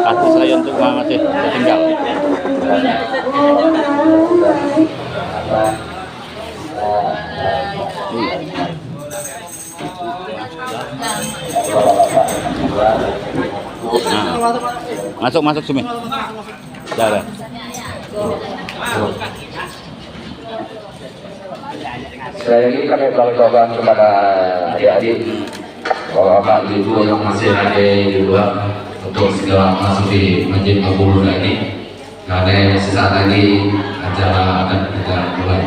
Kasih saya untuk masih tertinggal. Nah, masuk sini. Jalan. Saya ini kami berdoa kepada adik-adik, bapak-bapak, ibu yang masih ada di luar untuk segera masuk di Masjid Mabul ini, karena sesaat lagi acara akan kita mulai.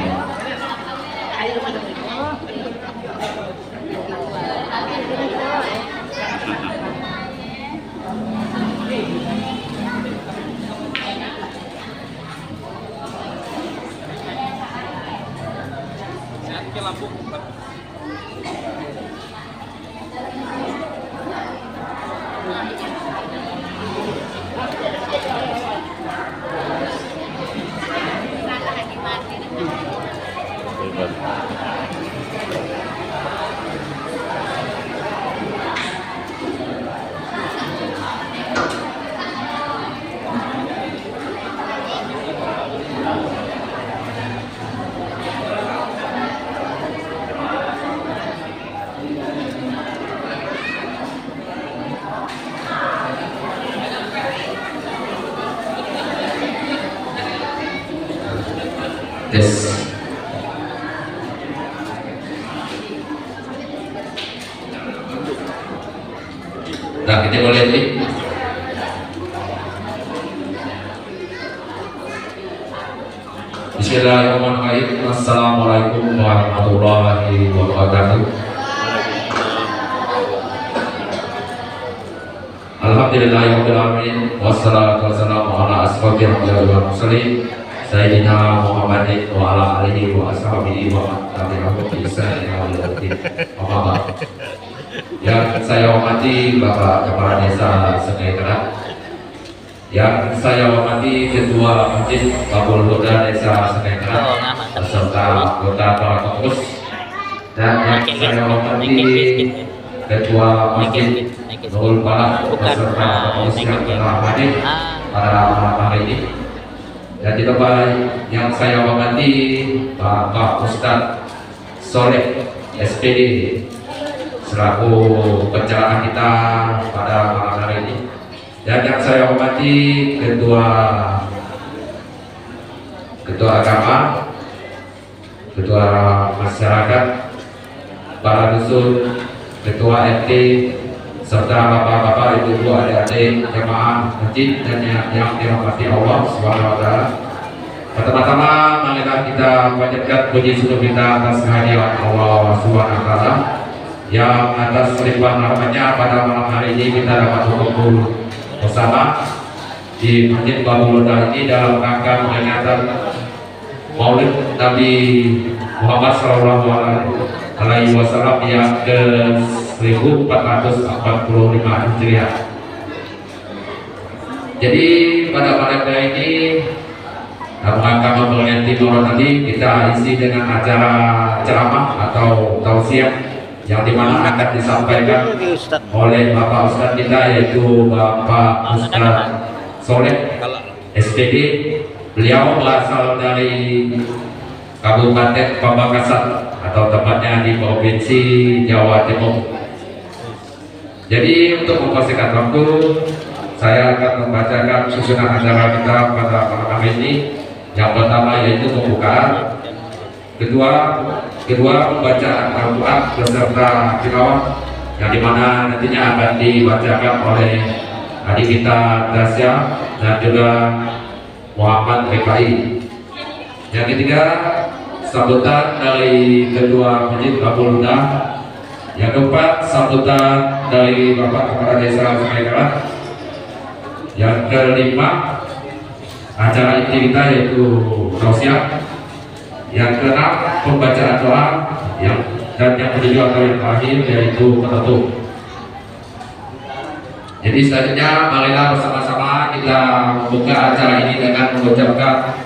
Yes. Nah, kita boleh nih. Bismillahirrahmanirrahim. Assalamualaikum warahmatullahi wabarakatuh. Alhamdulillahirabbil alamin wassalatu wassalamu ala asyrofil anbiya'i wal mursalin Sayyidina Muhammadin wa ala alihi wa ashabihi wa man tabi'ahum bi ihsan ila yaumil din. Yang saya hormati Bapak Kepala Desa Sungai Kerat, yang saya hormati Ketua Masjid Babul Huda Desa Sungai Kerat beserta anggota para pengurus, dan yang saya hormati Ketua Masjid Nurul Falak beserta pengurus yang telah hadir pada malam hari ini. Dan di tempat yang saya hormati Bapak Ustadz Soleh SPD selaku pencerahan kita pada malam hari ini, dan yang saya hormati ketua agama, ketua masyarakat, para dusun, ketua RT, serta bapak-bapak, ibu-ibu, adik-adik jemaah masjid dan yang dirahmati Allah SWT. Pertama-tama marilah kita panjatkan puji syukur kita atas kehadiran Allah SWT, yang atas limpahan rahmatnya pada malam hari ini kita dapat berkumpul bersama di Masjid Babul Huda ini dalam rangka peringatan Maulid Nabi Muhammad SAW yang ke 1445 Hijriah. Jadi pada malam hari ini dalam rangka memperingati Maulid Nabi, kita isi dengan acara ceramah atau tausiah yang dimana akan disampaikan oleh Bapak Ustadz kita, yaitu Bapak Ustadz Soleh SPD. Beliau berasal dari Kabupaten Pamekasan atau tepatnya di Provinsi Jawa Timur. Jadi untuk mempersingkat waktu, saya akan membacakan susunan acara kita pada malam hari ini. Yang pertama yaitu pembukaan, kedua pembacaan Al-Quran beserta tilawah, yang dimana nantinya akan dibacakan oleh adik kita Tasya dan juga Muhammad PKI. Yang ketiga, sambutan dari Ketua Masjid Babul Huda Yang keempat, sambutan dari Bapak Kepala Desa Sungai Karat. Yang kelima, acara inti kita yaitu tausiah. Yang keenam, pembacaan doa. Dan yang ketujuh atau yang terakhir yaitu penutup. Jadi selanjutnya marilah bersama-sama kita membuka acara ini dengan mengucapkan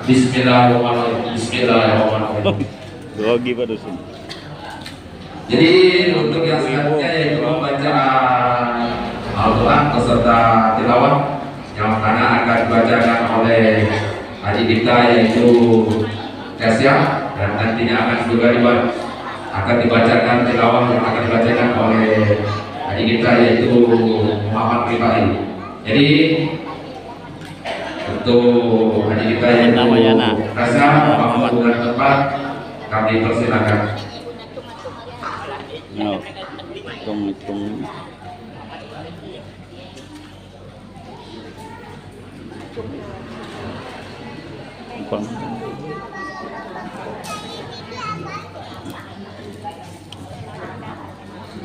Bismillahirrahmanirrahim. Bismillahirrahmanirrahim. Grogi pada sini. Jadi untuk yang selanjutnya yaitu pembacaan Al-Quran beserta tilawah yang mana akan dibacakan oleh haji kita yaitu Kasya, dan nantinya akan dibacakan tilawah yang akan dibacakan oleh haji kita yaitu Muhammad Rifai. Jadi untuk haji kita yaitu Kasya Muhammad bukan tempat, kami persilakan. No, hitung.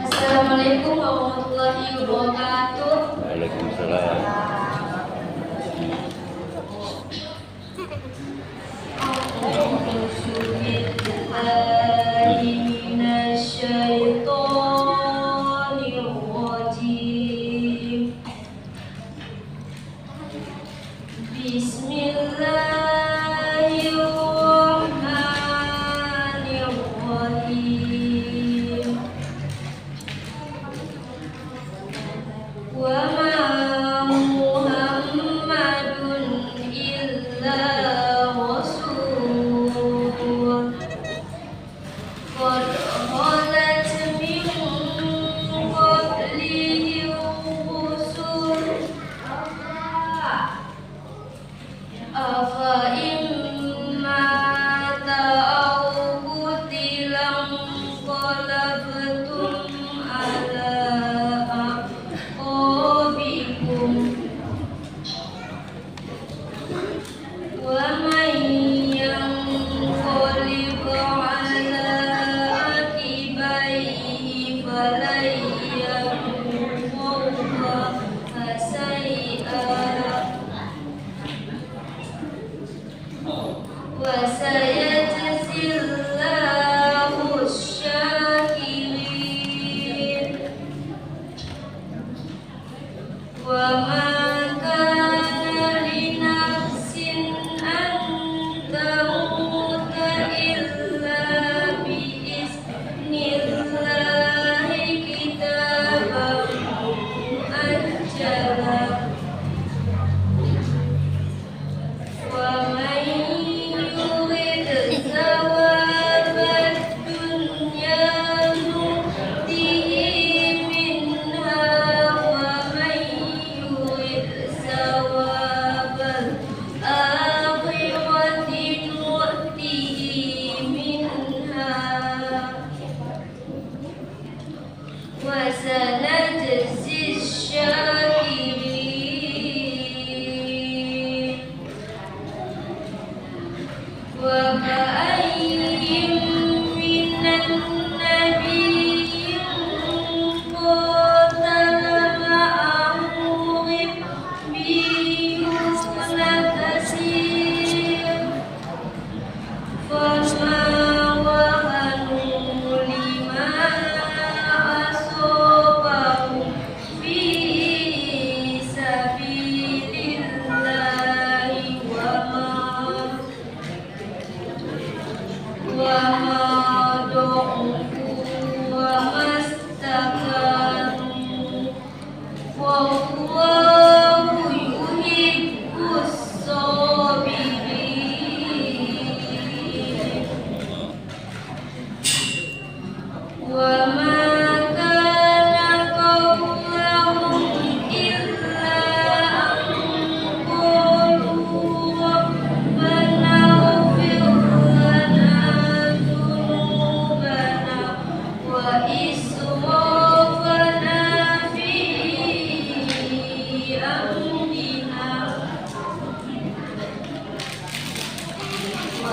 Assalamualaikum warahmatullahi wabarakatuh. Waalaikumsalam.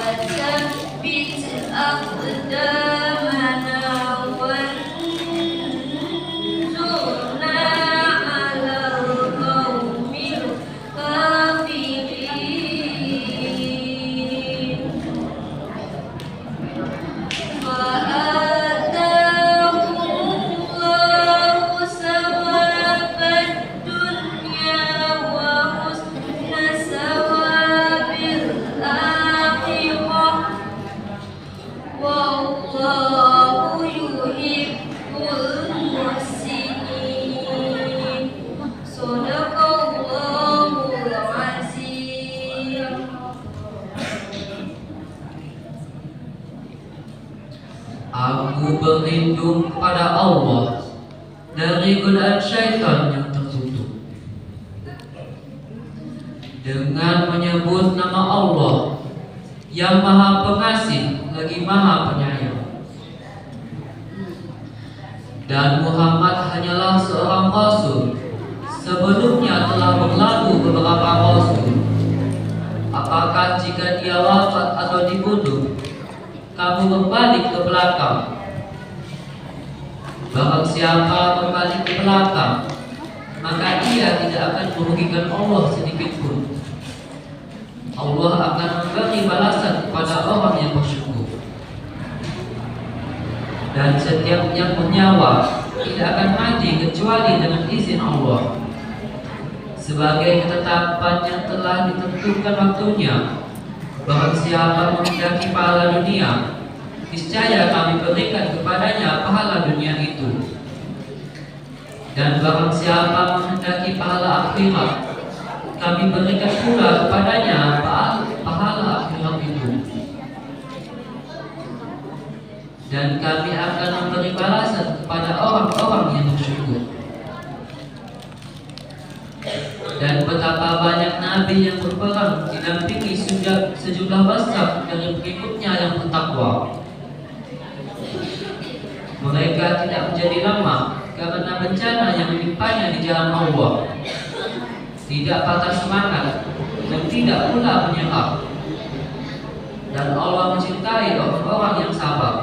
وثبت أقدامنا Aku berlindung kepada Allah dari godaan syaitan yang tertutup dengan menyebut nama Allah yang Maha Pengasih lagi Maha Penyayang. Dan Muhammad hanyalah seorang rasul. Sebelumnya telah berlalu beberapa rasul. Apakah jika dia wafat atau dibunuh, kamu berbalik ke belakang? Barang siapa berbalik ke belakang, maka ia tidak akan merugikan Allah sedikit pun. Allah akan memberi balasan kepada orang yang bersyukur. Dan setiap yang bernyawa tidak akan mati kecuali dengan izin Allah, sebagai ketetapan yang telah ditentukan waktunya. Barang siapa menghendaki pahala dunia, niscaya kami berikan kepadanya pahala dunia itu. Dan barang siapa menghendaki pahala akhirat, kami berikan pula kepadanya pahala akhirat itu. Dan kami akan memberi balasan kepada orang-orang yang bersyukur. Dan betapa banyak nabi yang berperang didampingi sejumlah besar dari pengikutnya yang bertakwa. Mereka tidak menjadi lemah karena bencana yang menimpanya di jalan Allah, tidak patah semangat dan tidak pula menyerah. Dan Allah mencintai orang-orang yang sabar.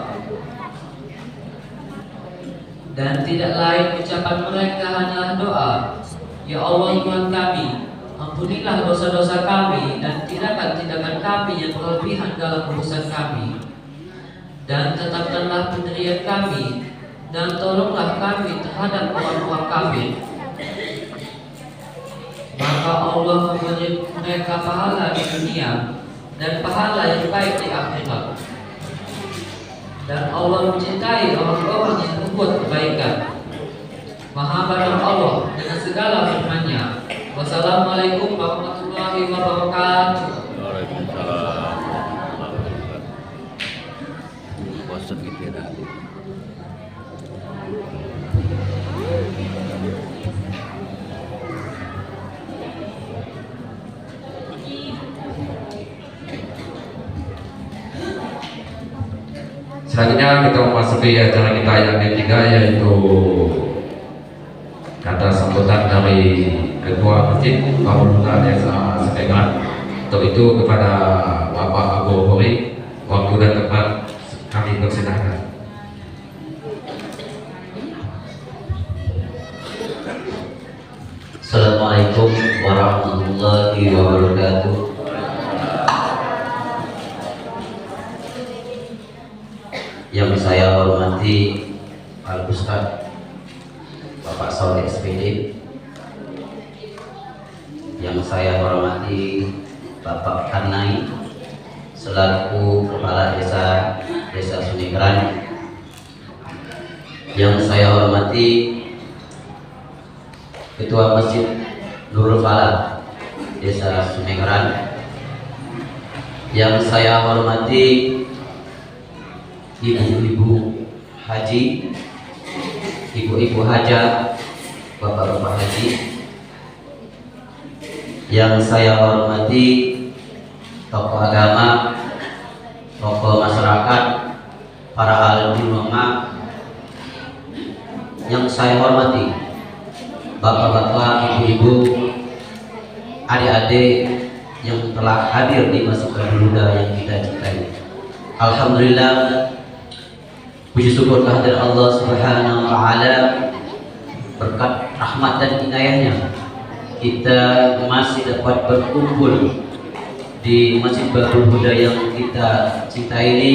Dan tidak lain ucapan mereka hanyalah doa, Ya Allah Tuhan kami, ampunilah dosa-dosa kami dan tindakan-tindakan kami yang berlebihan dalam urusan kami. Dan tetapkanlah pendirian kami, dan tolonglah kami terhadap orang-orang kafir. Maka Allah memberi mereka pahala di dunia dan pahala yang baik di akhirat. Dan Allah mencintai orang-orang yang berbuat kebaikan. Maha Banyak Allah dengan segala firman-Nya. Wassalamualaikum warahmatullahi wabarakatuh. Waalaikumsalam. Bosan gitu ya dah. Selanjutnya kita memasuki acara kita yang ketiga, yaitu kata sambutan dari Ketua Masjid Pemuda Desa Sepengan. Untuk itu kepada Bapak Abu Hori, waktu dan tempat kami persilahkan. Assalamualaikum warahmatullahi wabarakatuh. Yang saya hormati Pak Ustadz Bapak Soleh SPD, yang saya hormati Bapak Kanai selaku Kepala Desa Sunikeran, yang saya hormati Ketua Masjid Nurul Falah Desa Sunikeran, yang saya hormati ibu-ibu haji, ibu-ibu hajah, bapak-bapak haji, yang saya hormati tokoh agama, tokoh masyarakat, para alim ulama, yang saya hormati bapak-bapak, ibu-ibu, adik-adik yang telah hadir di Masjid Pemuda yang kita cintai. Alhamdulillah, puji syukur kehadirat Allah Subhanahu wa taala, berkat rahmat dan inayahnya kita masih dapat berkumpul di Masjid Babul Huda yang kita cintai ini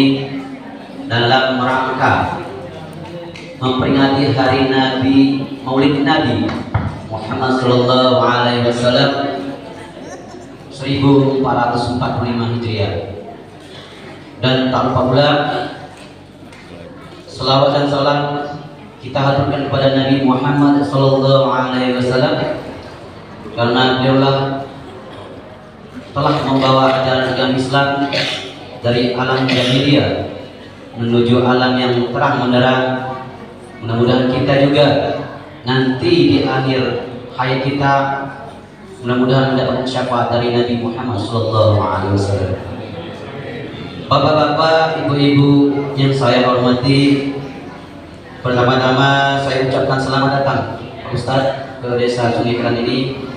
dalam rangka memperingati hari Nabi, Maulid Nabi Muhammad sallallahu alaihi wasallam 1445 Hijriah. Dan tak lupa pula selawat dan salam kita haturkan kepada Nabi Muhammad sallallahu alaihi wasallam, karena beliaulah telah membawa ajaran agama Islam dari alam jahiliyah menuju alam yang terang benderang. Mudah-mudahan kita juga nanti di akhir hayat kita mudah-mudahan mendapat syafaat dari Nabi Muhammad SAW. Bapak-bapak, ibu-ibu yang saya hormati, pertama-tama saya ucapkan selamat datang Ustadz ke Desa Sungai Keran ini.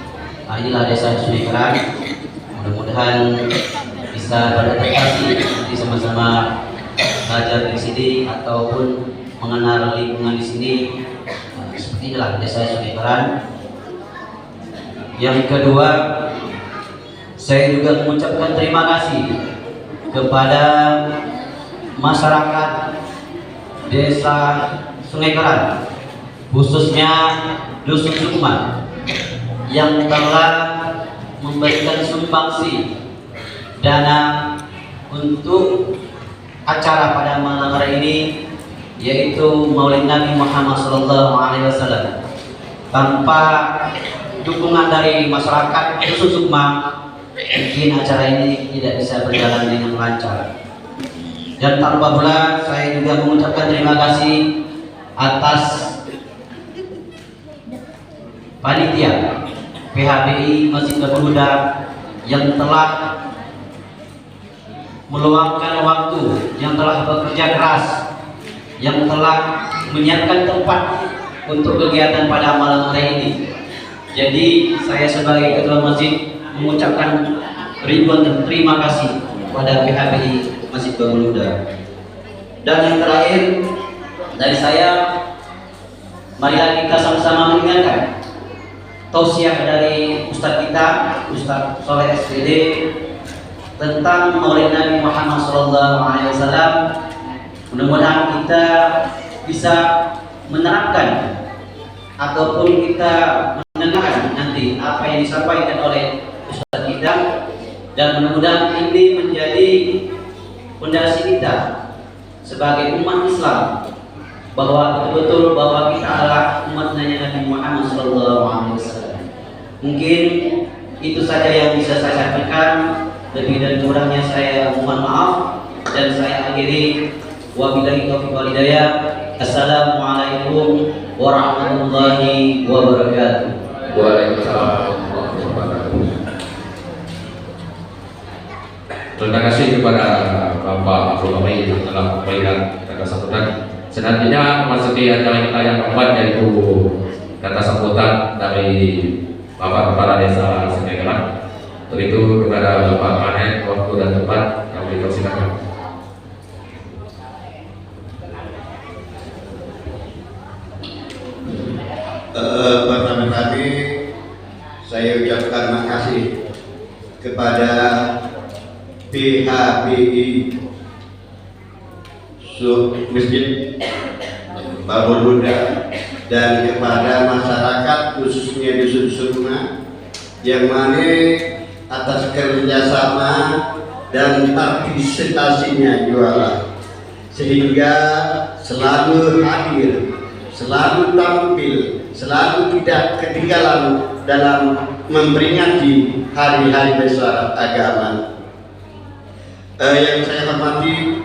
Nah, inilah Desa Sungai Keran. Mudah-mudahan bisa beradaptasi nanti sama-sama belajar di sini ataupun mengenal lingkungan di sini. Nah, seperti inilah Desa Sungai Keran. Yang kedua, saya juga mengucapkan terima kasih kepada masyarakat Desa Sungai Keran, khususnya Dusun Sukma, yang telah memberikan sumbangsi dana untuk acara pada malam hari ini, yaitu Maulid Nabi Muhammad SAW. Tanpa dukungan dari masyarakat Dusun Sukma, mungkin acara ini tidak bisa berjalan dengan lancar. Dan tanpa pula saya juga mengucapkan terima kasih atas panitia PHBI Masjid Babul Huda yang telah meluangkan waktu, yang telah bekerja keras, yang telah menyiapkan tempat untuk kegiatan pada malam hari ini. Jadi saya sebagai ketua masjid mengucapkan ribuan terima kasih kepada PHBI Masjid Babul Huda. Dan yang terakhir dari saya, marilah kita sama-sama mendengarkan tausiah dari Ustadz kita, Ustadz Soleh SPD, tentang Maulid Nabi Muhammad SAW. Mudah-mudahan kita bisa menerapkan ataupun kita mendengarkan nanti apa yang disampaikan oleh Ustadz kita, dan mudah-mudahan ini menjadi fondasi kita sebagai umat Islam, bahwa betul-betul bahwa kita adalah umat Nabi Muhammad SAW. Mungkin itu saja yang bisa saya sampaikan. Lebih dan kurangnya saya mohon maaf, dan saya akhiri wabillahi taufiq wal hidayah. Assalamualaikum warahmatullahi wabarakatuh. Waalaikumsalam warahmatullahi wabarakatuh. Terima kasih kepada Bapak Abdul Hamid yang telah memberikan kata sambutan. Selanjutnya memasuki acara kita yang keempat, yaitu kata sambutan dari Bapak Kepala Desa Sungai Keran. Untuk itu kepada Bapak Manet, waktu dan tempat kami persilakan. Pertama kali saya ucapkan makasih kepada PHBI Masjid Babul Huda dan kepada masyarakat khususnya Dusun Sukma yang mana atas kerjasama dan partisipasinya jualan, sehingga selalu hadir, selalu tampil, selalu tidak ketinggalan dalam memperingati hari-hari besar agama. Yang saya hormati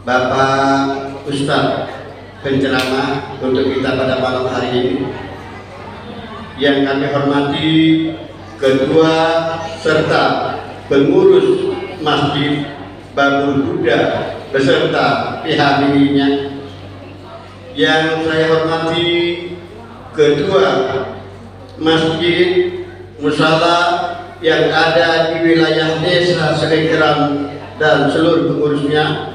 Bapak Ustadz penceramah untuk kita pada malam hari ini, yang kami hormati Ketua serta pengurus Masjid Babul Huda beserta PHBI-nya, yang saya hormati Ketua Masjid Musala yang ada di wilayah Desa Sungai Keran dan seluruh pengurusnya,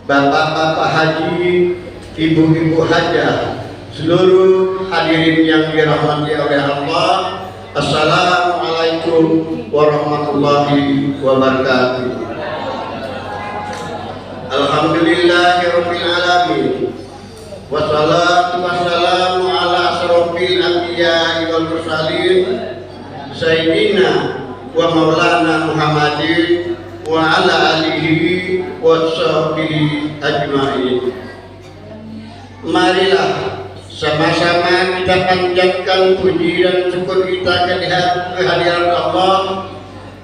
Bapak-bapak haji, ibu-ibu hajah, seluruh hadirin yang dirahmati oleh Allah. Assalamualaikum warahmatullahi wabarakatuh. Alhamdulillahirabbil alamin. Wassalatu wassalamu ala asrofil anbiya'i wal mursalin sayyidina wa maulana Muhammadin wa ala alihi wa sahbihi ajma'in. Marilah sama-sama kita panjatkan puji dan syukur kita kehadiran Allah,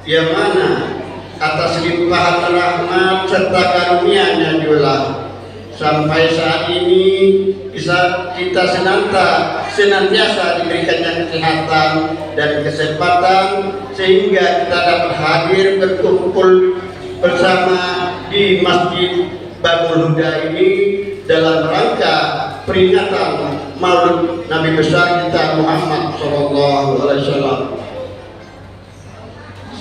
yang mana atas limpahan rahmat serta karunia-Nya juga. Sampai saat ini bisa kita senantiasa diberikannya kesehatan dan kesempatan sehingga kita dapat hadir berkumpul bersama di Masjid Babul Huda ini dalam rangka peringatan Maulid Nabi besar kita Muhammad SAW.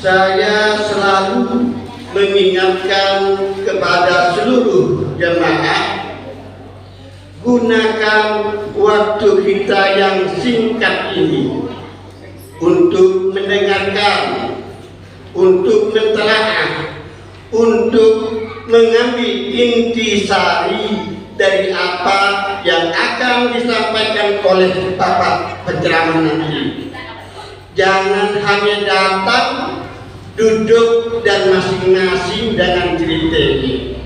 Saya selalu mengingatkan kepada seluruh jemaah, gunakan waktu kita yang singkat ini untuk mendengarkan, untuk mentelaah, untuk mengambil intisari dari apa yang akan disampaikan oleh Bapak penceramah nanti. Jangan hanya datang, duduk dan masing-masing dengan cerita ini.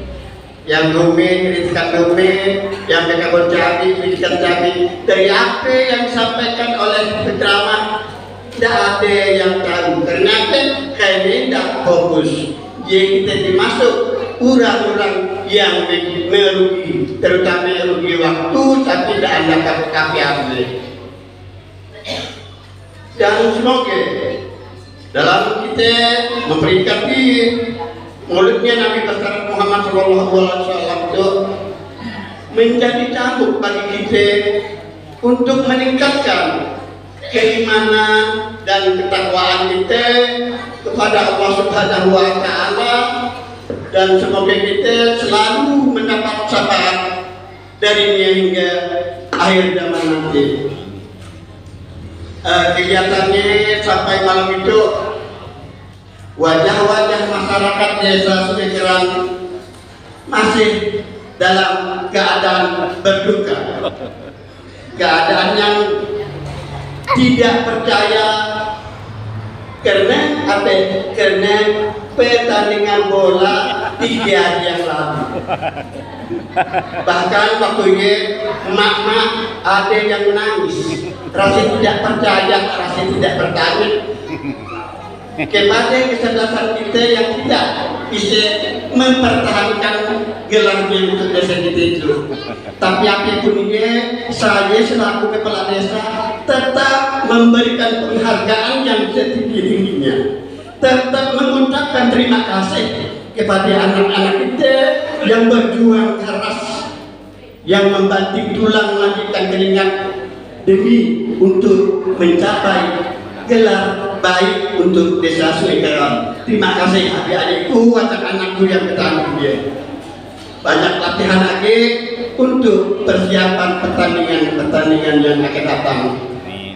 Yang domain, ceritakan domain, yang berkabut cabai, ceritakan cabai. Dari apa yang disampaikan oleh penceramah, tidak ada yang tahu. Ternyata kayaknya tidak fokus. Jadi kita dimasuk orang-orang yang merugi, terutama merugi waktu, tapi tidak ada kafe ambil. Dan semoga dalam kita memperingati Maulidnya Nabi besar Muhammad SAW itu menjadi cambuk bagi kita untuk meningkatkan keimanan dan ketakwaan kita kepada Allah Subhanahu wa Ta'ala, dan semoga kita selalu mendapat syafaat darinya hingga akhir zaman nanti. Kegiatannya sampai malam itu, wajah-wajah masyarakat desa Sungai Kerang masih dalam keadaan berduka, keadaan yang tidak percaya karena apa? Karena pertandingan bola 3 hari yang lalu. Bahkan waktunya emak-emak ada yang menangis, rasa tidak percaya, rasa tidak bertanya kepada kesadaran kita yang tidak bisa mempertahankan gelarnya untuk desa kita itu. Tapi apapun ini, saya selaku kepala desa tetap memberikan penghargaan yang setinggi-tingginya, tetap mengucapkan terima kasih kepada anak-anak kita yang berjuang keras, yang membanting tulang melanjutkan keringat demi untuk mencapai gelar baik untuk desa Sungai Kerang. Terima kasih adik-adikku, anak-anakku yang bertanggung dia. Banyak latihan lagi untuk persiapan pertandingan yang akan datang.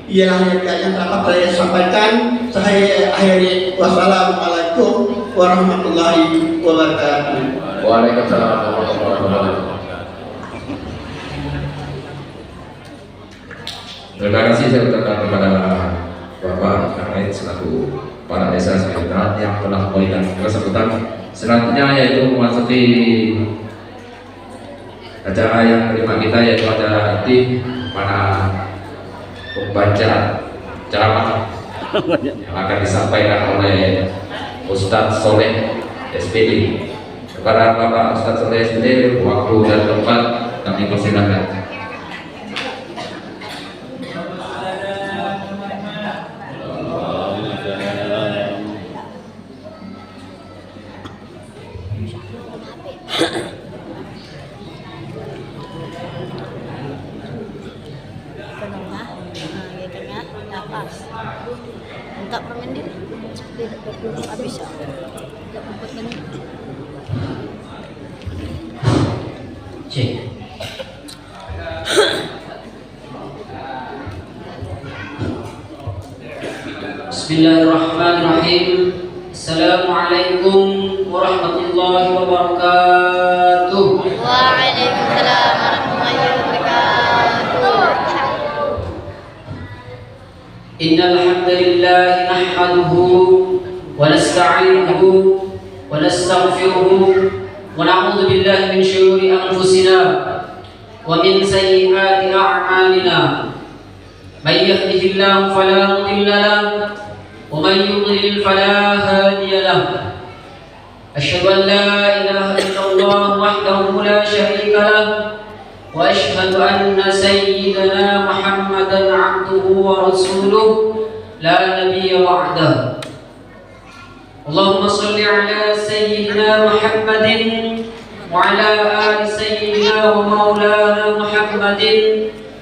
Ialah yang dapat saya sampaikan. Saya akhiri. Wassalamualaikum warahmatullahi wabarakatuh. Waalaikumsalam warahmatullahi wabarakatuh. Terima kasih saya ucapkan kepada Bapak Karnaid selaku kepala desa Sungai Kerang yang telah memberikan kesempatan. Selanjutnya yaitu memasuki acara yang terima kita, yaitu ada tim mana pembaca ceramah yang akan disampaikan oleh Ustadz Soleh SPD. Kepada Bapak Ustadz Soleh SPD, waktu dan tempat kami persilakan. Untuk mengendir belum habis ya. Cek. Bismillahirrahmanirrahim. Assalamualaikum warahmatullahi wabarakatuh. Waalaikumsalam warahmatullahi wabarakatuh. Innal hamdalillah nahmaduhu wa nasta'inuhu wa nastaghfiruhu wa na'udzu billahi min shururi anfusina wa min sayyiati a'malina. May yahdihillahu fala mudilla lahu wa may yudlil fala hadiya lahu. أشهد أن لا إله إلا الله وحده لا شريك له وأشهد أن سيدنا محمدا عبده ورسوله لا نبي بعده. اللهم صل على سيدنا محمد وعلى آل سيدنا ومولانا محمد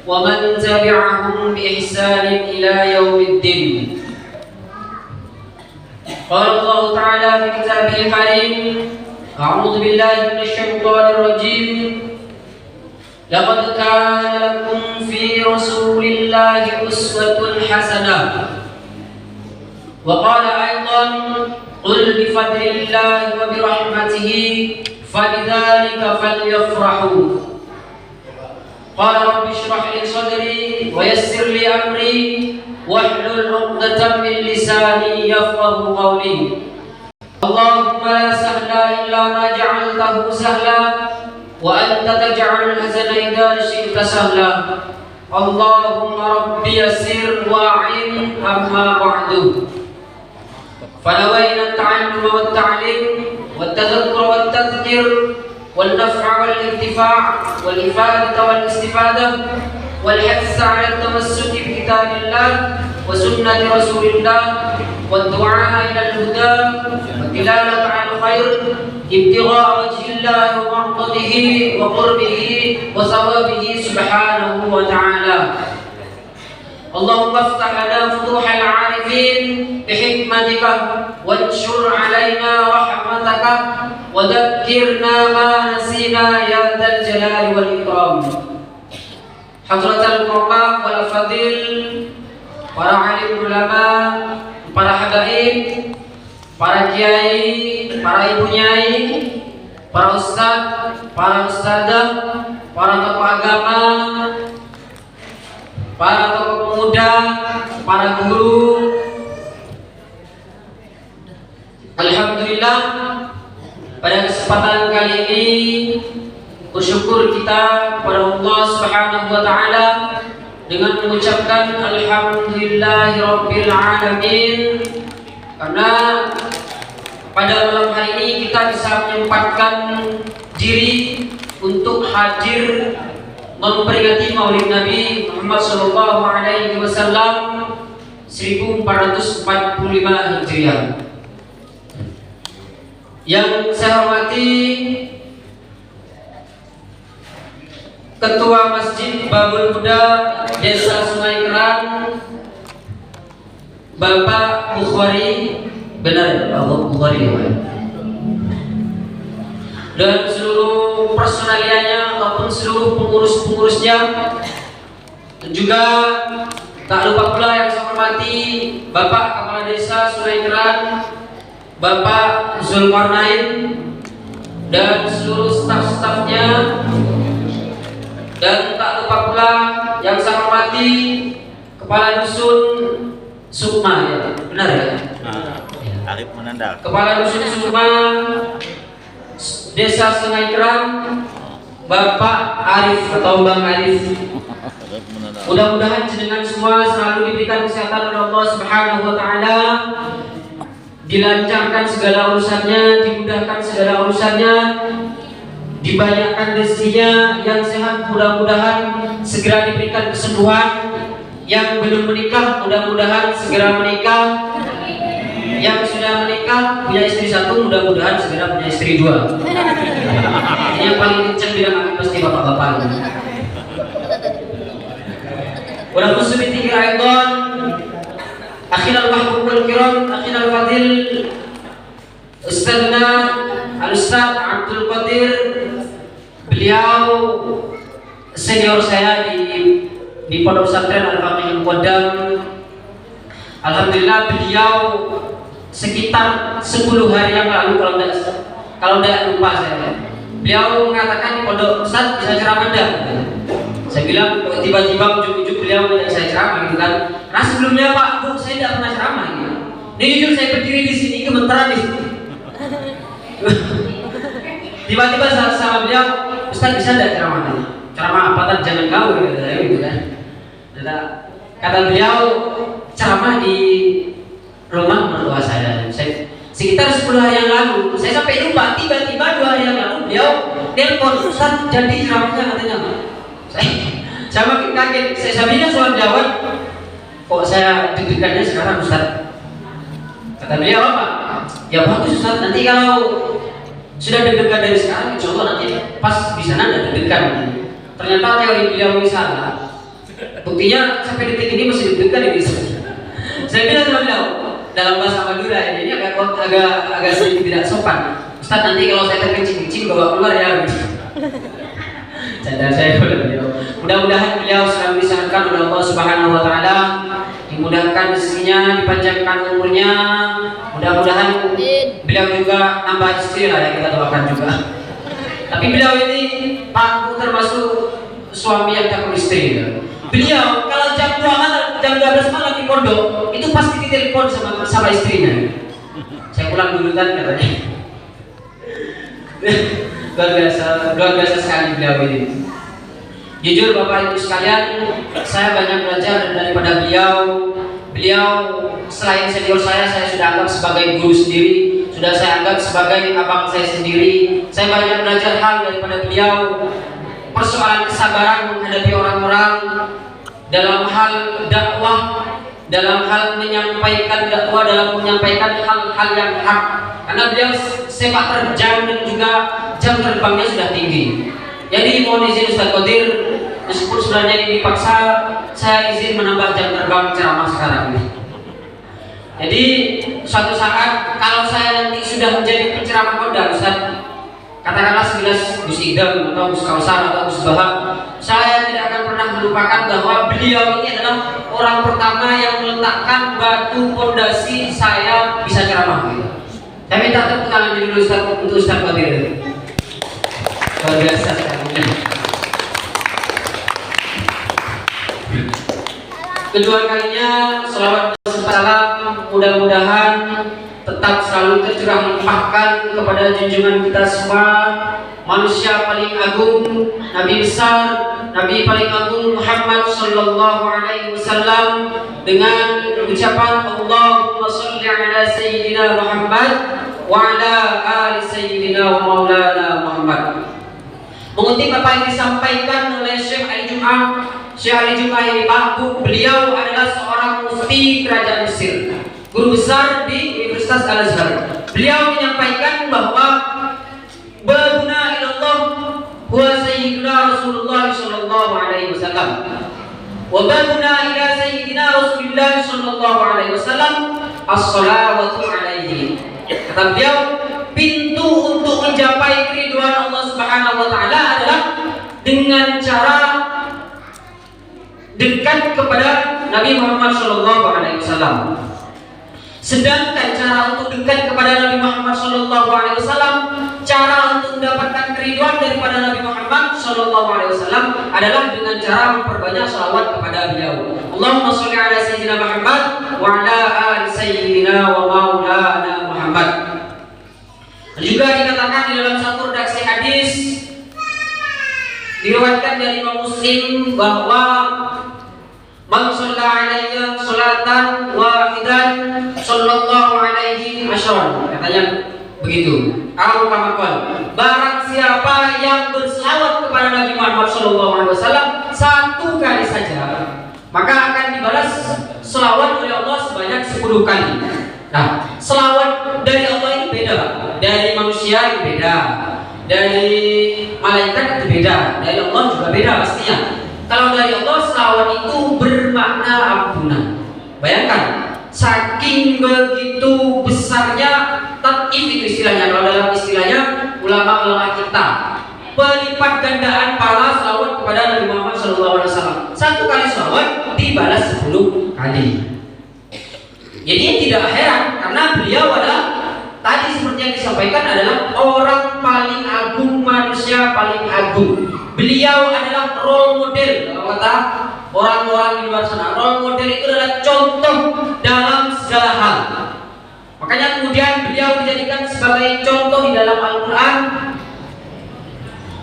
ومن تبعهم بإحسان إلى يوم الدين. قال الله تعالى في كتابه الكريم: أعوذ بالله من الشيطان الرجيم. لقد كان لكم في رسول الله أسوة حسنة. وقال أيضا: قل بفضل الله وبرحمته فبذلك فليفرحوا. قال رب اشرح لي صدري ويسر لي أمري واحلل عقدة من لساني يفقهوا قولي. اللهم لا سهل إلا ما جعلته سهلا وأنت تجعل الحزن إذا شئت سهلا. اللهم رب يسر وأعن. أما بعد، فنوينا التعلم والتعليم والتذكر والتذكير والنفع والانتفاع والإفادة والاستفادة والحث على التمسك بكتاب الله وسنة رسول الله والدعاء إلى الهدى والدلالة على الخير ابتغاء وجه الله ومرضته وقربه وثوابه سبحانه وتعالى. اللهم افتح لنا فتوح العارفين بحكمتك وانشر علينا رحمتك وذكرنا ما نسينا يا ذا الجلال والإكرام. Hadratul Qur'an wal Fadil, para alim ulama, para habaib, para kiai, para ibu nyai, para ustaz, para ustadzah, para tokoh agama, para tokoh pemuda, para guru. Alhamdulillah, pada kesempatan kali ini bersyukur kita kepada Allah Subhanahu wa taala dengan mengucapkan alhamdulillahirabbil alamin, karena pada malam hari ini kita bisa menyempatkan diri untuk hadir memperingati Maulid Nabi Muhammad sallallahu alaihi wasallam 1445 Hijriah. Yang saya hormati Ketua Masjid Babul Huda Desa Sungai Keran, Bapak Bukhari, benar ya Bapak Bukhari ya, dan seluruh personalianya ataupun seluruh pengurus-pengurusnya, dan juga tak lupa pula yang saya hormati Bapak Kepala Desa Sungai Keran, Bapak Zulkarnain, dan seluruh staf-stafnya. Dan tak lupa pula yang saya hormati Kepala Dusun Sukma, ya, benar ya? Arif Menandal. Kepala Dusun Sukma Desa Sungai Keran, Bapak Arif atau Bang Arif. Mudah-mudahan jenengan semua selalu diberikan kesehatan oleh Allah Subhanahu wa taala, dilancarkan segala urusannya, dimudahkan segala urusannya, dibanyakkan rezekinya yang sehat, mudah-mudahan segera diberikan kesembuhan. Yang belum menikah mudah-mudahan segera menikah. Yang sudah menikah punya istri satu mudah-mudahan segera punya istri dua. Ini yang paling kencang bilang pasti bapak-bapak. Wa nusbi tiga aidan akhirul mahbubul kiram, akhirul fadil Ustadzna Al-Ustadz Abdul Qadir. Beliau senior saya di Pondok Pesantren Al-Faqih Al-Muqaddam. Alhamdulillah beliau sekitar 10 hari yang lalu kalau tidak lupa saya, beliau mengatakan di pondok Ustadz bisa ceramah enggak? Saya bilang tiba-tiba ujuk-ujuk beliau mengajak saya ceramah gitu kan. Nah sebelumnya Pak Bu saya tidak pernah ceramah gitu. Ini jujur saya berdiri di sini gemetaran di sini. Tiba-tiba sama beliau, Ustadz bisa enggak ceramah? Ceramah apa? Tan jangan kau gitu kan. Kata beliau ceramah di rumah mertua saya Sekitar 10 hari yang lalu, saya sampai lupa, tiba-tiba 2 hari yang lalu beliau telepon, Ustaz jadi ceramahnya katanya. Saya makin kaget, saya bilang soal jawab, kok saya deg-degannya sekarang Ustaz. Kata beliau apa? Ya bagus Ustaz, nanti kalau sudah deg-degan dari sekarang, insya Allah nanti pas di sana ada deg-degan. Ternyata teori beliau ini salah. Buktinya sampai detik ini masih deg-degan ini. Saya bilang sama beliau dalam bahasa Madura ini agak sedikit tidak sopan. Ustaz nanti kalau saya terkencing-kencing bawa keluar ya. Canda saya kepada beliau. Mudah-mudahan beliau selalu disandarkan oleh Allah Subhanahu Wa Taala, dimudahkan rezekinya, dipanjangkan umurnya. Mudah-mudahan beliau juga nambah istri lah, yang kita doakan juga. Tapi beliau ini Pak termasuk suami yang takut istri. Beliau kalau jam 12 malam di pondok itu pasti ditelepon sama istrinya. Saya pulang dulu kan katanya. luar biasa sekali beliau ini. Jujur Bapak Ibu sekalian, saya banyak belajar daripada beliau. Beliau selain senior saya sudah anggap sebagai guru sendiri, sudah saya anggap sebagai abang saya sendiri. Saya banyak belajar hal daripada beliau. Persoalan kesabaran menghadapi orang-orang dalam hal dakwah, dalam hal menyampaikan dakwah, dalam menyampaikan hal-hal yang hak. Karena beliau sepak terjang dan juga jam terbangnya sudah tinggi. Jadi mohon izin Ustaz Qadir, meskipun sebenarnya ini dipaksa, saya izin menambah jam terbang ceramah sekarang ini. Jadi suatu saat kalau saya nanti sudah menjadi penceramah kondang, Ustaz, katakanlah 11 Gus Idam atau Gus Kausar atau Gus Bahak, saya tidak akan pernah melupakan bahwa beliau ini adalah orang pertama yang meletakkan batu fondasi saya bisa ceramah. Saya minta tepuk tangan dulu Ustaz untuk Ustaz Qadir. Luar biasa sekali. Kedua kalinya selawat dan salam mudah-mudahan tetap selalu tercurah limpahkan kepada junjungan kita semua, manusia paling agung, Nabi besar, Nabi paling agung Muhammad sallallahu alaihi wasallam, dengan ucapan Allahumma shalli ala sayyidina Muhammad wa ala ali sayyidina wa maulana Muhammad. Mengutip apa yang disampaikan oleh Syekh Ali Jum'ah. Syekh Ali Jum'ah ini Pak Bu, beliau adalah seorang mufti kerajaan Mesir, guru besar di Universitas Al-Azhar. Beliau menyampaikan bahwa babuna ilallah huwa sayyidina Rasulullah sallallahu alaihi wasallam wa babuna ila sayyidina Rasulullah sallallahu alaihi wasallam as-salawatu alaihi. Kata beliau, pintu untuk mencapai keridhaan Allah Subhanahu wa taala adalah dengan cara dekat kepada Nabi Muhammad sallallahu alaihi wasallam. Sedangkan cara untuk dekat kepada Nabi Muhammad sallallahu alaihi wasallam, cara untuk mendapatkan keridhaan daripada Nabi Muhammad sallallahu alaihi wasallam adalah dengan cara memperbanyak salawat kepada beliau. Allahumma shalli ala sayyidina Muhammad wa ala ali sayyidina wa maulana Muhammad. Juga dikatakan di dalam satu redaksi hadis diriwayatkan dari Imam Muslim bahwa man shalla alayya salatan wahidan sallallahu alaihi asyran, katanya begitu. Au kama qala, barang siapa yang berselawat kepada Nabi Muhammad sallallahu alaihi wasallam satu kali saja, maka akan dibalas selawat oleh Allah sebanyak 10 kali. Nah, selawat dari Allah ini beda, dari manusia itu beda, dari malaikat itu beda, dari Allah juga beda pastinya. Kalau dari Allah, selawat itu bermakna ampunan. Bayangkan, saking begitu besarnya tatif itu istilahnya. Kalau dalam istilahnya ulama-ulama kita, pelipat gandaan pahala selawat kepada Nabi Muhammad SAW. Satu kali selawat dibalas 10 kali. Jadi tidak heran karena beliau adalah tadi seperti yang disampaikan adalah orang paling agung, manusia paling agung. Beliau adalah role model. Kalau kata orang-orang di luar sana, role model itu adalah contoh dalam segala hal. Makanya kemudian beliau dijadikan sebagai contoh di dalam Al-Quran.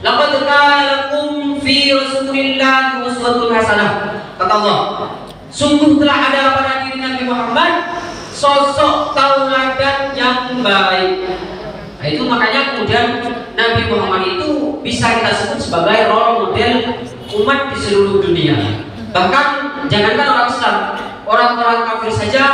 Laqad kana lakum fi Rasulillahi uswatun hasanah. Kata Allah, sungguh telah ada pada diri Nabi Muhammad sosok tauladan yang baik. Nah, itu makanya kemudian Nabi Muhammad itu bisa kita sebut sebagai role model umat di seluruh dunia. Bahkan jangankan orang Islam, orang-orang kafir saja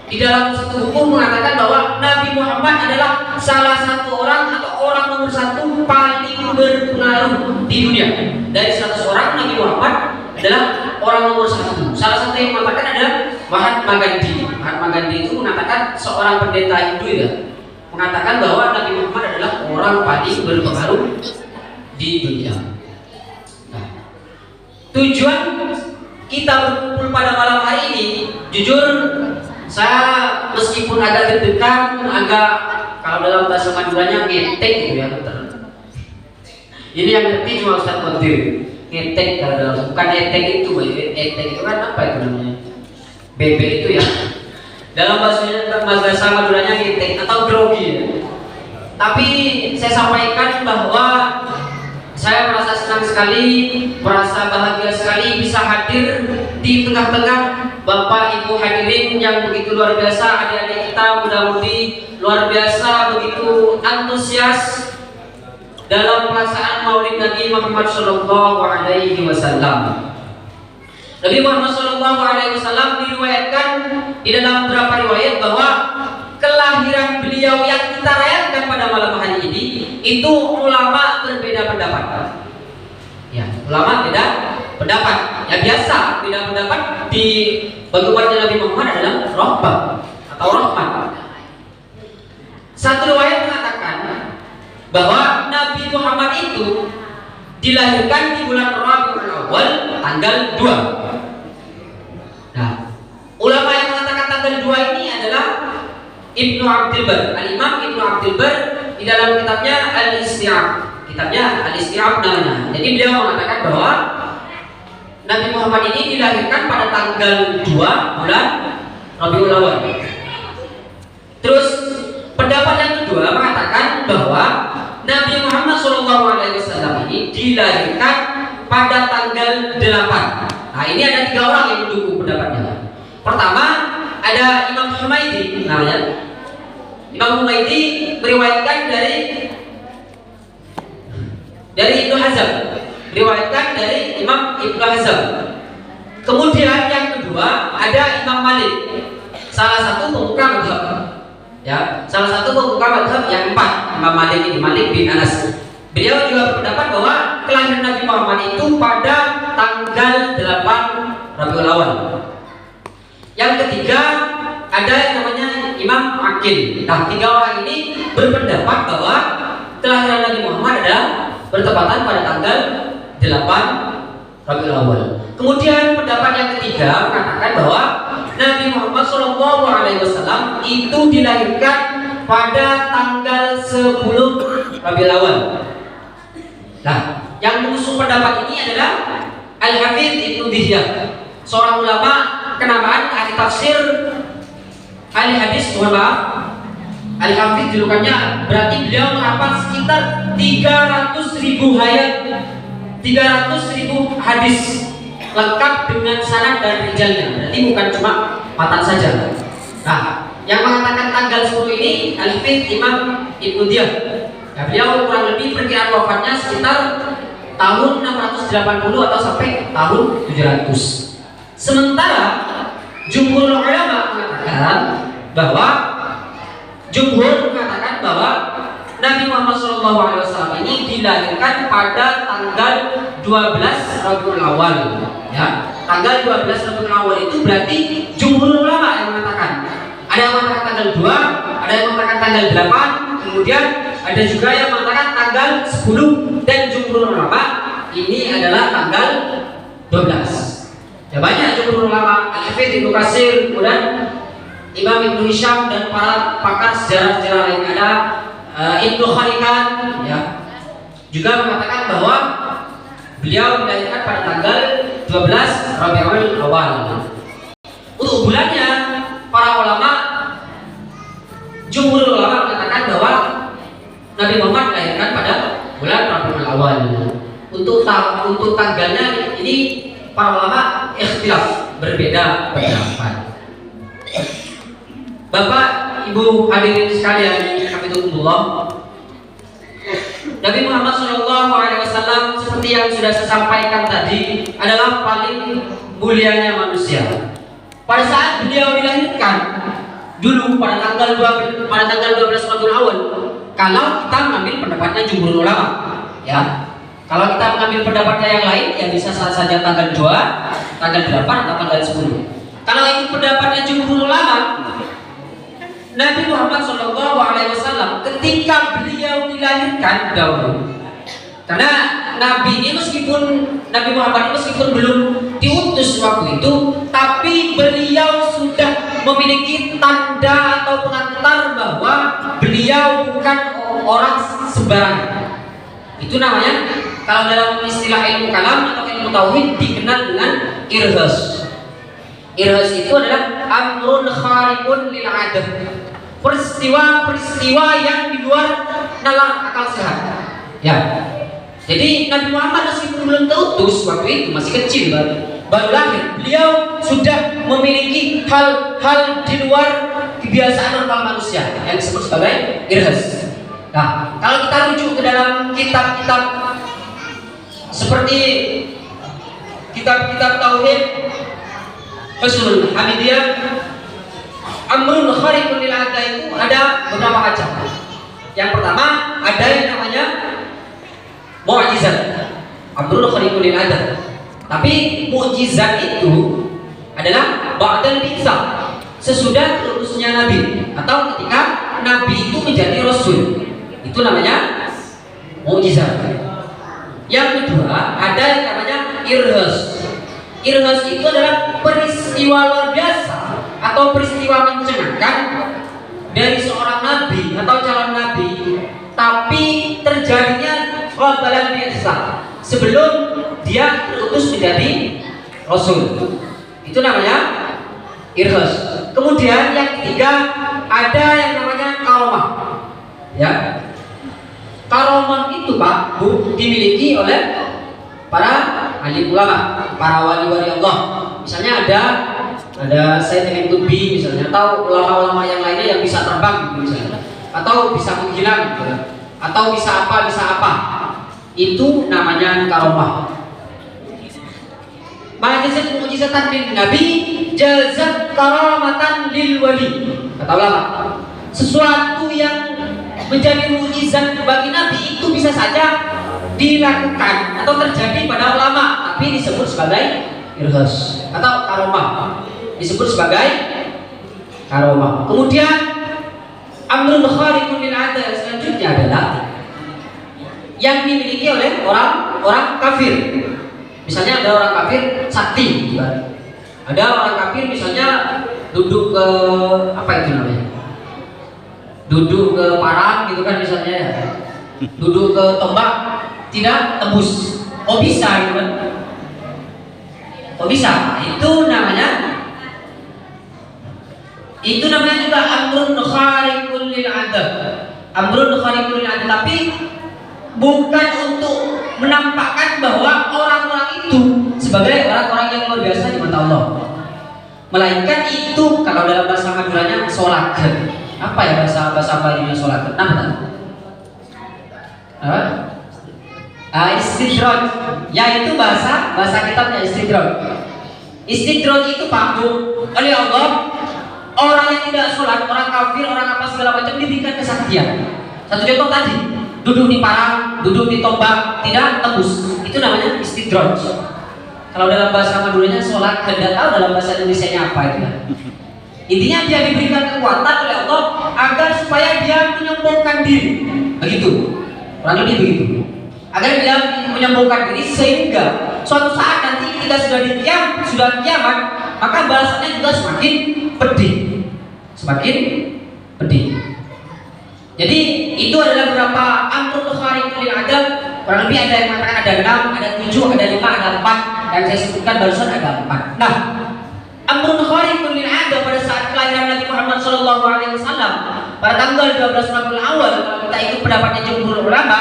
di dalam satu hukum mengatakan bahwa Nabi Muhammad adalah salah satu orang atau orang nomor satu paling berpengaruh di dunia. Dari 100 orang, Nabi Muhammad adalah orang nomor satu. Salah satu yang mengatakan adalah Mahatma Gandhi. Mahatma Gandhi itu mengatakan, seorang pendeta Hindu ya, mengatakan bahwa Nabi Muhammad adalah orang paling berpengaruh di dunia. Nah, tujuan kita berkumpul pada malam hari ini, jujur saya meskipun agak deg-degan, agak kalau dalam bahasa Maduranya ngetek gitu ya. Ini yang ngerti cuma Ustaz Qadir. Ngetek kalau dalam, bukan etek itu, etek itu kan apa itu namanya? Bebek itu ya. Dalam bahasa Maduranya ngetek atau grogi ya. Tapi saya sampaikan bahwa saya merasa senang sekali, merasa bahagia sekali bisa hadir di tengah-tengah Bapak Ibu hadirin yang begitu luar biasa, adik-adik kita muda-mudi luar biasa begitu antusias dalam pelaksanaan Maulid Nabi Muhammad Shallallahu Alaihi Wasallam. Nabi Muhammad Shallallahu Alaihi Wasallam diriwayatkan di dalam beberapa riwayat bahwa kelahiran beliau yang kita rayakan pada malam hari ini itu ulama berbeda pendapat. Ya, ulama beda pendapat. Ya biasa, beda pendapat di bagi umatnya Nabi Muhammad adalah rahmat atau rahmat. Satu riwayat mengatakan bahwa Nabi Muhammad itu dilahirkan di bulan Rabiul Awal tanggal 2. Nah, ulama yang mengatakan tanggal 2 ini adalah Ibnu Abdul Bar. Al-Imam Ibnu Abdul Bar di dalam kitabnya Al-Isti'ab. Kitabnya Al-Isti'ab namanya. Jadi beliau mengatakan bahwa Nabi Muhammad ini dilahirkan pada tanggal 2 bulan Rabiul Awal. Terus pendapat yang kedua mengatakan bahwa Nabi Muhammad SAW ini dilahirkan pada tanggal 8. Nah, ini ada 3 orang yang mendukung pendapatnya. Pertama, ada Imam Humaydi namanya. Imam Humaydi meriwayatkan dari Ibnu Hazm, meriwayatkan dari Imam Ibnu Hazm. Kemudian yang kedua ada Imam Malik, salah satu pemuka mazhab. Ya, salah satu pemuka mazhab yang 4, Imam Malik ini, Malik bin Anas. Beliau juga berpendapat bahwa kelahiran Nabi Muhammad itu pada tanggal 8 Rabiul Awal. Yang ketiga ada yang namanya Imam Aqil. Nah, 3 orang ini berpendapat bahwa kelahiran Nabi Muhammad adalah bertepatan pada tanggal 8 Rabiul Awal. Kemudian pendapat yang ketiga mengatakan bahwa Nabi Muhammad SAW itu dilahirkan pada tanggal 10 Rabiul Awal. Nah, yang mengusung pendapat ini adalah Al-Hafidz Ibnu Dihyah, seorang ulama kenamaan ahli tafsir, ahli hadis, mohon maaf. Al-Hafidz julukannya berarti beliau menghafal sekitar 300.000 ayat, 300.000 hadis lengkap dengan sanad dan rijalnya. Berarti bukan cuma matan saja. Nah, yang mengatakan tanggal 10 ini Al-Hafidz Imam Ibnu Dihyah. Ya, beliau kurang lebih perkiraan wafatnya sekitar tahun 680 atau sampai tahun 700. Sementara jumhur ulama mengatakan bahwa Nabi Muhammad SAW ini dilahirkan pada tanggal 12 Rabiul Awal. Ya, tanggal 12 Rabiul Awal itu berarti jumhur ulama yang mengatakan. Ada yang mengatakan tanggal 2, ada yang mengatakan tanggal 8, kemudian ada juga yang mengatakan tanggal 10, dan jumhur ulama ini adalah tanggal 12. Ya, banyak jumhur ulama, Al-Hafidz Ibnu Katsir, kemudian Imam Ibnu Hisham dan para pakar sejarah-sejarah lain, ada Ibnu Khalikan ya, juga mengatakan bahwa beliau dilahirkan pada tanggal 12 Rabiul Awal. Untuk bulannya, para ulama, jumhur ulama mengatakan bahwa Nabi Muhammad dilahirkan pada bulan Rabiul Awal. Untuk tanggalnya ini para ulama ikhtilaf, berbeda pendapat. Bapak, Ibu hadirin sekalian, hafizakumullah. Nabi Muhammad SAW seperti yang sudah saya sampaikan tadi adalah paling mulianya manusia. Pada saat beliau dilahirkan dulu pada tanggal 12 Rabiul Awal, kalau kita mengambil pendapatnya jumhur ulama, ya. Kalau kita mengambil pendapatnya yang lain, ya bisa saja tanggal 2, tanggal 8 atau tanggal 10. Kalau itu pendapatnya jumhur ulama, Nabi Muhammad SAW ketika beliau dilahirkan dahulu, karena Nabi ini Nabi Muhammad ini meskipun belum diutus waktu itu, tapi beliau sudah memiliki tanda atau pengantar bahwa beliau bukan orang sembarangan. Itu namanya kalau dalam istilah ilmu kalam atau ilmu tauhid dikenal dengan irhas. Irhas itu adalah amrun khariqun lil adat. Peristiwa-peristiwa yang di luar nalar akal sehat. Ya. Jadi Nabi Muhammad meskipun belum diutus waktu itu, masih kecil baru lahir, beliau sudah memiliki hal-hal di luar kebiasaan normal manusia yang disebut sebagai irhas. Nah, kalau kita rujuk ke dalam kitab-kitab seperti kitab-kitab tauhid, Husnul Hamidiyah, amrun khariqun lil 'ada itu ada beberapa macam. Yang pertama ada yang namanya mu'jizat. Amrun khariqun lil 'ada. Tapi mukjizat itu adalah ba'dal bi'tsah, sesudah diutusnya nabi atau ketika nabi itu menjadi rasul. Itu namanya mukjizat. Yang kedua ada yang namanya irhas. Irhas itu adalah peristiwa luar biasa atau peristiwa mencengangkan dari seorang nabi atau calon nabi, tapi terjadinya qabla bi'tsah, sebelum dia terutus menjadi rasul. Itu namanya irhas. Kemudian yang ketiga ada yang namanya karomah. Ya. Karomah itu Pak, Bu, dimiliki oleh para alim ulama, para wali-wali Allah. Misalnya ada Sayyid Qutbi misalnya, atau ulama-ulama yang lainnya yang bisa terbang gitu misalnya, atau bisa menghilang gitu, atau bisa apa. Itu namanya karomah. Ma'jizat mu'jizatan lin nabi, jazat karamatan lil wali. Kata ulama, sesuatu yang menjadi mukjizat bagi nabi itu bisa saja dilakukan atau terjadi pada ulama, tapi disebut sebagai irhas atau karomah. Disebut sebagai karomah. Kemudian amrun khariqun lil 'ada selanjutnya adalah yang dimiliki oleh orang kafir. Misalnya ada orang kafir sakti, ada orang kafir misalnya duduk ke apa itu namanya? Duduk ke parang gitu kan misalnya ya. Duduk ke tombak tidak tembus. Oh bisa gitu kan? Oh bisa. Itu namanya juga amrun khariqun lil 'ada. Amrun khariqun lil 'ada, tapi bukan untuk menampakkan bahwa orang-orang itu sebagai orang-orang yang luar biasa di mata Allah, melainkan itu kalau dalam bahasa Maduranya sholat. Apa ya bahasa Balinya sholat? Istidraj, yaitu bahasa kitabnya istidraj. Istidraj itu Pak Bu, oleh Allah orang yang tidak sholat, orang kafir, orang apa segala macam diberikan kesaktian. Satu contoh tadi, duduk di parang, duduk di tombak, tidak tembus. Itu namanya istidraj. Kalau dalam bahasa Maduranya sholat, tidak tahu dalam bahasa Indonesianya apa itu. Intinya dia diberikan kekuatan oleh Allah agar supaya dia menyombongkan diri. Begitu. Kurang lebih begitu. Agar dia menyombongkan diri sehingga suatu saat nanti ketika sudah kiamat, maka balasannya juga semakin pedih. Semakin pedih. Jadi itu adalah beberapa amrun khariqun lil 'ada. Kurang lebih ada yang mengatakan ada 6, ada 7, ada 5, ada 4. Yang saya sebutkan barusan ada 4. Nah, amrun khariqun lil 'ada pada saat kelahiran Nabi Muhammad SAW pada tanggal 12 Rabiul Awal, kalau kita ikut pendapatnya jumhur ulama,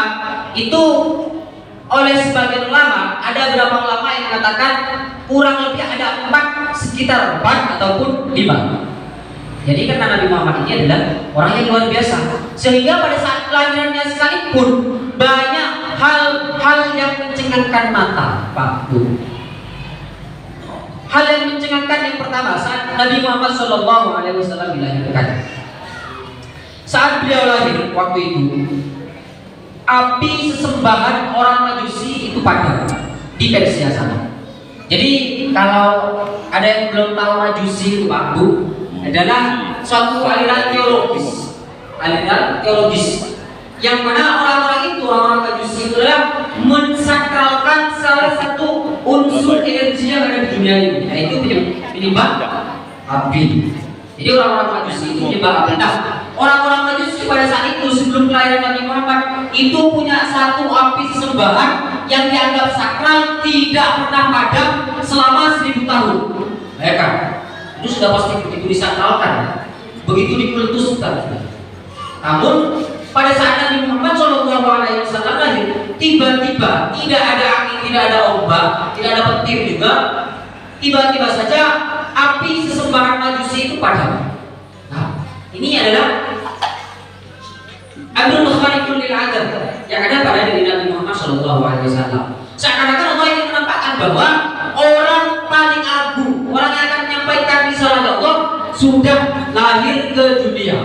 itu oleh sebagian ulama, ada beberapa ulama yang mengatakan kurang lebih ada 4, sekitar 4 ataupun 5. Jadi karena Nabi Muhammad ini adalah orang yang luar biasa, sehingga pada saat kelahirannya sekalipun banyak hal-hal yang mencengangkan mata, Pak Bu. Hal yang mencengangkan yang pertama saat Nabi Muhammad SAW dilahirkan. Saat beliau lahir waktu itu, api sesembahan orang Majusi itu padam di Persia sana. Jadi kalau ada yang belum tahu Majusi itu Pak Bu, adalah suatu aliran teologis yang mana orang-orang itu, orang-orang Majusi itu adalah mensakralkan salah satu unsur energi yang ada di dunia ini, yaitu penyembah api. Jadi orang-orang Majusi itu menyembah api. Nah, orang-orang Majusi pada saat itu sebelum kelahiran Nabi Muhammad itu punya satu api sesembahan yang dianggap sakral, tidak pernah padam selama 1000 tahun. Bayangkan, itu sudah pasti begitu disakralkan, begitu dikultuskan. Namun pada saat Nabi Muhammad SAW lahir, tiba-tiba tidak ada angin, tidak ada ombak, tidak ada petir juga, tiba-tiba saja api sesembahan Majusi itu padam. Nah, ini adalah Abdul Mukhalifun lil Adab yang ada pada diri Nabi Muhammad SAW. Seakan-akan Allah ingin menampakkan bahwa orang paling agung, orang yang akan menyampaikan risalah Allah sudah lahir ke dunia.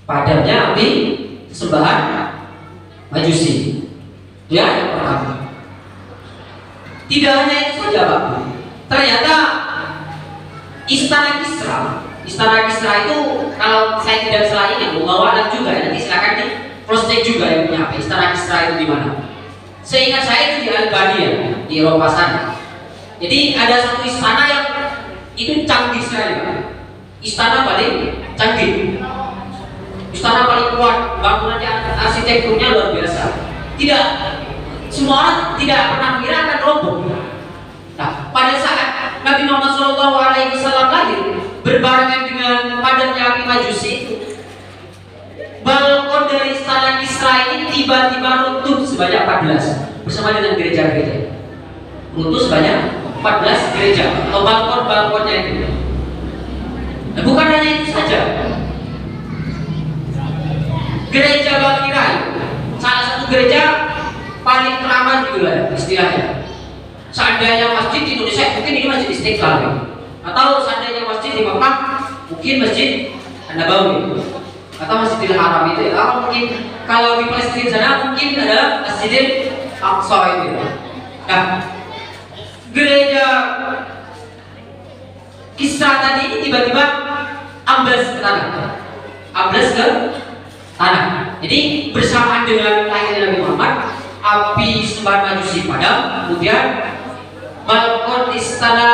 Padamnya api sembahan Majusi. Ya, yang pertama. Tidak hanya itu saja, Pak. Ternyata Istana Kisra itu, kalau saya tidak salah ini, Allah juga, nanti silakan di cross check juga yang punya apa. Istana Kisra itu di mana? Seingat saya itu di Albania, di Eropa sana. Jadi ada satu istana yang itu canggih sekali, Pak. Istana paling canggih, istana paling kuat, bangunannya, arsitekturnya luar biasa. Tidak semua orang tidak pernah mengira akan roboh. Nah, pada saat Nabi Muhammad SAW lahir, berbarengan dengan padamnya api Majusi itu, balkon dari istana Kisra ini tiba-tiba runtuh sebanyak 14 bersama dengan gereja-gereja. Runtuh sebanyak 14 gereja atau balkon-balkonnya itu. Nah, bukan hanya itu saja. Gereja Bakirai, salah satu gereja paling teraman gitu lah istilahnya. Seandainya masjid di Indonesia mungkin ini masjid Istiqlal, atau seandainya masjid di Mekah mungkin masjid An-Nabawi atau Masjidil Haram itu, atau mungkin kalau di Palestina sana mungkin ada Masjidil Aqsa itu. Nah, gereja Kisra tadi ini tiba-tiba ambles ke tanah. Jadi bersamaan dengan lahirnya Nabi Muhammad, api sembahan Majusi padam, kemudian balkon istana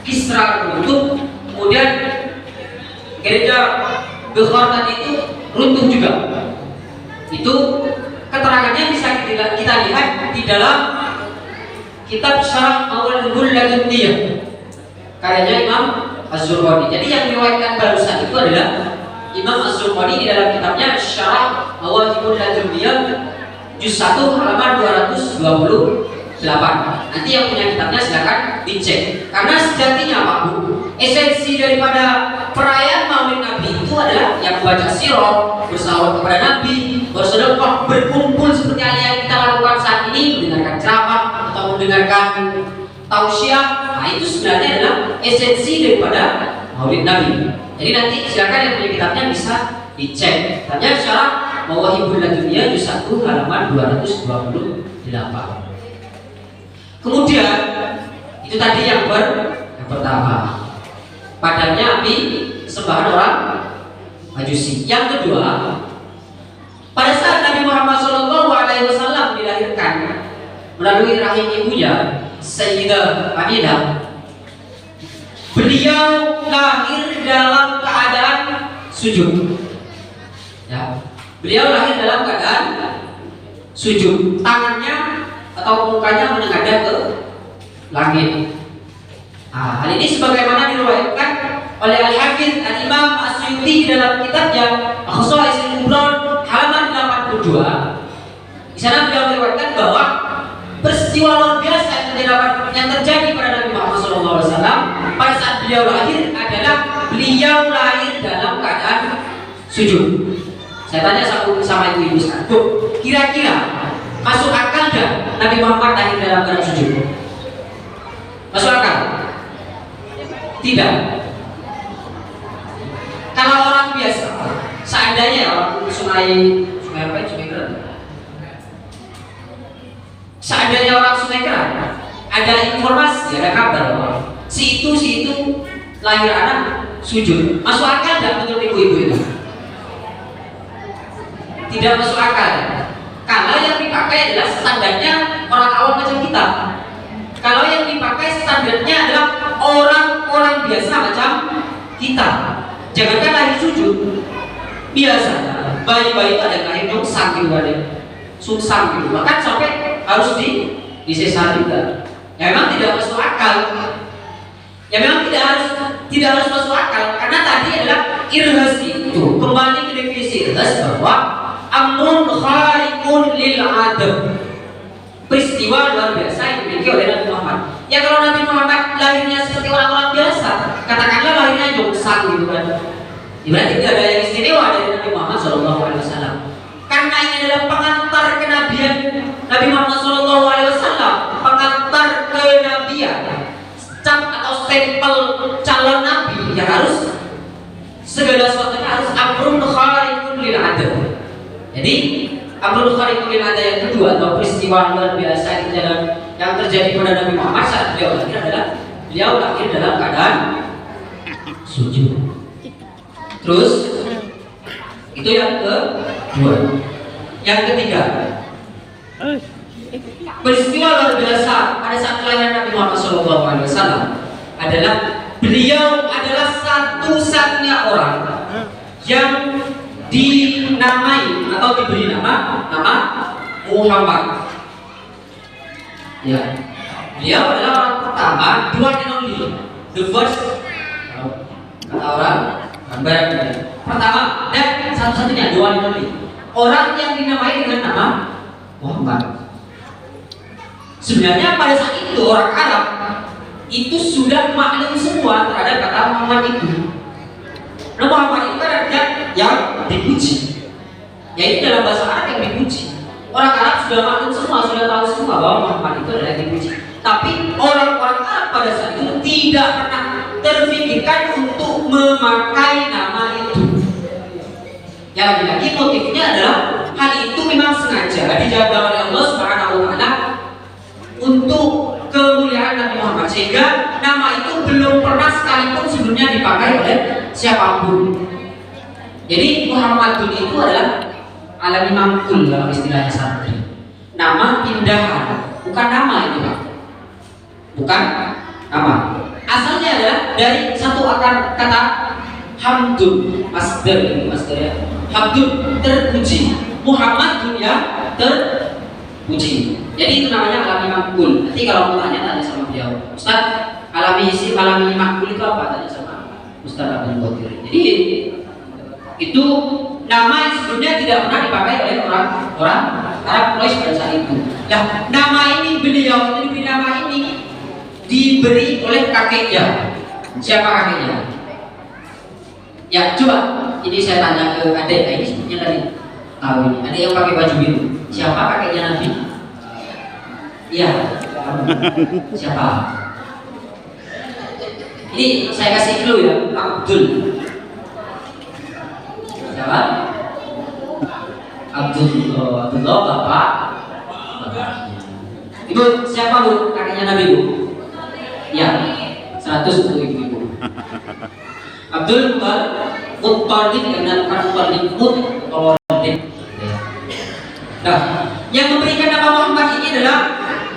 Kisra runtuh, kemudian gereja Bekhor tadi itu runtuh juga. Itu keterangannya bisa kita lihat di dalam kitab Syarah Maulidul Ladunniyah karyanya Imam Az-Zurqani. Jadi yang diriwayatkan barusan itu adalah Imam Az-Zurqani di dalam kitabnya Syarah Maulidul Ladunniyah juz 1 halaman 228. Nanti yang punya kitabnya silakan dicek. Karena sejatinya Pak Bu, esensi daripada perayaan Maulid Nabi itu adalah yang membaca sirah, bersalawat kepada Nabi, bersedekah, berkumpul seperti yang kita lakukan saat ini, mendengarkan ceramah atau mendengarkan tausiah. Nah, itu sebenarnya adalah esensi daripada Maulid Nabi. Jadi nanti silakan yang punya kitabnya bisa dicek. Tanya Syarah Mawahibul Ladunniyah juz 1 halaman 228. Kemudian itu tadi yang pertama, padamnya api sembahan orang Majusi. Yang kedua, pada saat Nabi Muhammad SAW dilahirkan melalui rahim ibunya Sayyidah Aminah, beliau lahir dalam keadaan sujud. Ya, beliau lahir dalam keadaan sujud, tangannya atau mukanya menengadah ke langit. Nah, hal ini sebagaimana diriwayatkan oleh Al-Hafidz Al-Imam As-Suyuti dalam kitabnya Khosaisul Kubra halaman 82. Di sana beliau meriwayatkan bahwa peristiwa luar biasa yang terjadi pada Nabi Muhammad SAW pada saat beliau lahir adalah beliau lahir dalam keadaan sujud. Saya tanya sama ibu-ibu sekarang, Bu, kira-kira masuk akal gak Nabi Muhammad lahir dalam keadaan sujud? Masuk akal? Tidak. Kalau orang biasa, seandainya orang sungai apa? Sungai Keran. Seandainya orang Sungai Keran, ada informasi, ada kabar bahwa si itu lahir anak sujud, masuk akal nggak menurut ibu-ibu itu? Tidak masuk akal. Kalau yang dipakai adalah standarnya orang awam macam kita. Kalau yang dipakai standarnya adalah orang-orang biasa macam kita. Jangankan lahir sujud, biasa bayi-bayi itu ada lahir sungsang gitu, ada sungsang gitu, bahkan sampai harus disesar juga. Ya memang tidak masuk akal. Ya memang tidak harus masuk akal, karena tadi adalah irhas itu kembali ke definisi irhas bahwa amrun khariqun lil adab, peristiwa luar biasa yang dimiliki oleh Nabi Muhammad. Ya kalau Nabi Muhammad lahirnya seperti orang-orang biasa, katakanlah lahirnya jongsang gitu kan, berarti tidak ada yang istimewa dari Nabi Muhammad SAW. Karena ini adalah pengantar kenabian Nabi Muhammad SAW, pengantar kenabian, cap atau stempel calon nabi yang harus segala sesuatunya harus amrun khariqun lil adab. Jadi amrun khariqun lil adab yang kedua atau peristiwa luar biasa yang terjadi pada Nabi Muhammad saat beliau lahir dalam keadaan sujud. Terus itu yang kedua. Yang ketiga, peristiwa luar biasa pada saat kelahiran Nabi Muhammad SAW adalah beliau adalah satu-satunya orang yang dinamai atau diberi nama Muhammad. Ya, beliau adalah orang pertama, the one and only, the first, kata orang barat pertama dan satu-satunya, the one and only, orang yang dinamai dengan nama Muhammad. Sebenarnya pada saat itu orang Arab itu sudah maklum semua terhadap kata Muhammad itu. Nah, Muhammad itu kan artinya yang dipuji, yaitu dalam bahasa Arab yang dipuji. Orang Arab sudah maklum semua, sudah tahu semua bahwa Muhammad itu adalah yang dipuji. Tapi orang-orang Arab pada saat itu tidak pernah terfikirkan untuk memakai nama itu. Yang lagi-lagi motifnya adalah hal itu memang sengaja dijaga oleh Allah Subhanahu wa Ta'ala untuk kemuliaan Nabi Muhammad, sehingga nama itu belum pernah sekalipun sebelumnya dipakai oleh siapapun. Jadi Muhammadun itu adalah alami mangkul dalam istilahnya santri, nama pindahan, bukan nama itu Pak, bukan nama. Asalnya adalah dari satu akar kata hamdun, masdar ya. Hamdun terpuji, Muhammadun ya terpuji. Jadi itu namanya alami makbul. Nanti kalau mau tanya sama beliau, Ustaz, alami makbul itu apa? Tanya sama Ustaz Abdul Qadir. Jadi itu nama yang sebelumnya tidak pernah dipakai oleh orang Arab Quraisy pada saat itu. Nah, nama ini beliau itu diberi nama ini diberi oleh kakeknya. Siapa kakeknya? Ya, coba ini saya tanya ke adik, ini sebetulnya tadi tahu ini. Ada yang pakai baju biru. Siapa kakeknya Nabi? Iya. Siapa? Ini saya kasih clue ya, Abdul. Siapa? Abdullah bapak. Ibu siapa Bu? Kakeknya Nabi Bu? Ya, 100 untuk ibu-ibu. Abdul Muttalib dengan Muttalib Muttalib. Nah, yang memberikan nama Muhammad ini adalah